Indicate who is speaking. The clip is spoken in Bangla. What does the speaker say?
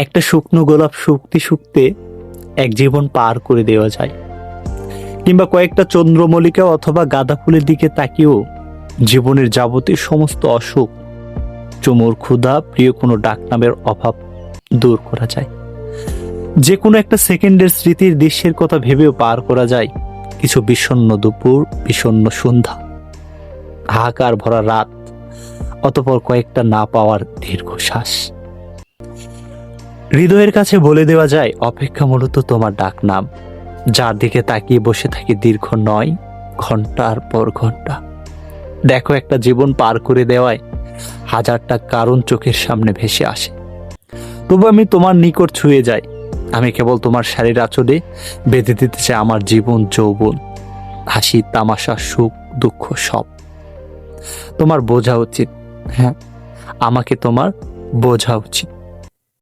Speaker 1: একটা শুকনো গোলাপ শুকতে শুকতে এক জীবন পার করে দেওয়া যায়, কিংবা কয়েকটা চন্দ্রমল্লিকা অথবা গাঁদা ফুলের দিকে তাকিয়েও জীবনের যাবতীয় সমস্ত অসুখ, চুমুর ক্ষুধা, প্রিয় কোনো ডাকনামের অভাব দূর করা যায়। যে কোনো একটা সেকেন্ডের স্মৃতির দৃশ্যের কথা ভেবেও পার করা যায় কিছু বিষণ্ণ দুপুর, বিষণ্ণ সন্ধ্যা, হাহাকার ভরা রাত, অতঃপর কয়েকটা না পাওয়ার দীর্ঘশ্বাস। হৃদয়ের কাছে বলে দেওয়া যায় অপেক্ষা মূলত তোমার ডাকনাম, যার দিকে তাকিয়ে বসে থাকি দীর্ঘ 9 ঘন্টার পর ঘন্টা। দেখো, একটা জীবন পার করে দেওয়ায় হাজারটা কারণ চোখের সামনে ভেসে আসে, তবু আমি তোমার নিকট ছুঁয়ে যাই। আমি কেবল তোমার শাড়ির আঁচলে বেঁধে দিতে চাই আমার জীবন, যৌবন, হাসি, তামাশা, সুখ, দুঃখ সব। তোমার বোঝা উচিত, হ্যাঁ, আমাকে তোমার বোঝা উচিত।